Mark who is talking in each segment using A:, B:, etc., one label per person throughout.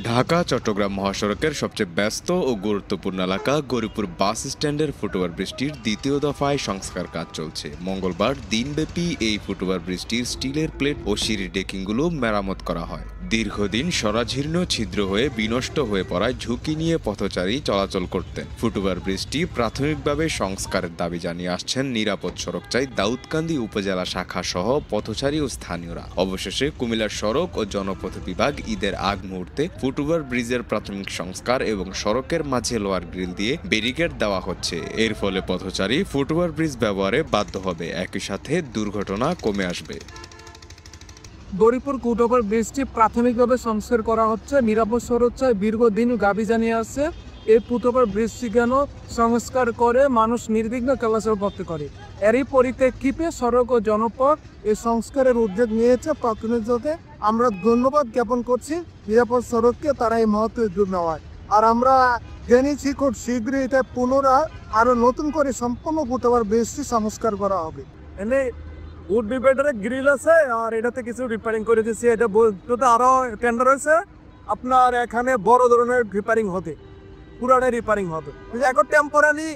A: ঢাকা-চট্টগ্রাম মহাসড়কের সবচেয়ে ব্যস্ত ও গুরুত্বপূর্ণ এলাকা গৌরীপুর বাস স্ট্যান্ডের ফুটওভার ব্রিজটির দ্বিতীয় দফায় সংস্কার কাজ চলছে। মঙ্গলবার দিনব্যাপী এই ফুটওভার ব্রিজটির স্টিলের প্লেট ও সিঁড়ির ডেকিংগুলো মেরামত করা হয়। দীর্ঘদিন সরাজীর্ণ ছিদ্র হয়ে বিনষ্ট হয়ে পড়ায় ঝুঁকি নিয়ে পথচারী চলাচল করতেন। ফুটওভার ব্রিজটি প্রাথমিকভাবে সংস্কারের দাবি জানিয়ে আসছেন নিরাপদ সড়ক চাই দাউদকান্দি উপজেলা শাখা সহ পথচারী ও স্থানীয়রা। অবশেষে কুমিল্লার সড়ক ও জনপথ বিভাগ ঈদের আগ মুহূর্তে ফুটওভার ব্রিজের প্রাথমিক সংস্কার এবং সড়কের মাঝে লোহার গ্রিল দিয়ে ব্যারিকেড দেওয়া হচ্ছে। এর ফলে পথচারী ফুটওভার ব্রিজ ব্যবহারে বাধ্য হবে, একই সাথে দুর্ঘটনা কমে আসবে।
B: গৌরীপুর ফুটওভার ব্রিজটি প্রাথমিকভাবে সংস্কার করা হচ্ছে। নিরাপদ সড়ক চাই দীর্ঘদিন দাবি জানিয়ে আসছে এই ফুটওভার ব্রিজটি কেন সংস্কার করে মানুষ নির্বিঘ্ন চলাচল করতে পারে। এরই পরিপ্রেক্ষিতে সড়ক ও জনপথ এই সংস্কারের উদ্যোগ নিয়েছে। প্রাথমিকভাবে আমরা ধন্যবাদ জ্ঞাপন করছি নিরাপদ সড়ককে, তারা এই মহৎ উদ্যোগ নেওয়ায়। আর আমরা জেনেছি খুব শীঘ্রই এটা পুনরায় আরো নতুন করে সম্পূর্ণ ফুটওভার ব্রিজটি সংস্কার করা হবে। এনে উড ডিভাইডারে গ্রিল আছে আর এটাতে কিছু রিপেয়ারিং করে দিয়েছি। এটা বলতে আরো টেন্ডার হয়েছে, আপনার এখানে বড় ধরনের রিপেয়ারিং হবে, পুরাটাই রিপেয়ারিং হবে। এখন টেম্পোরারি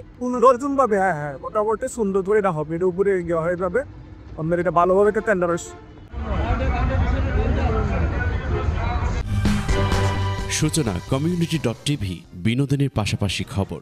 B: নতুন ভাবে হ্যাঁ মোটামুটি সুন্দর করে এটা হবে, এটা উপরে গিয়ে হয়ে যাবে। আপনার এটা ভালোভাবে টেন্ডার হয়েছে।
C: সূচনা community.tv বিনোদনের পাশাপাশি খবর।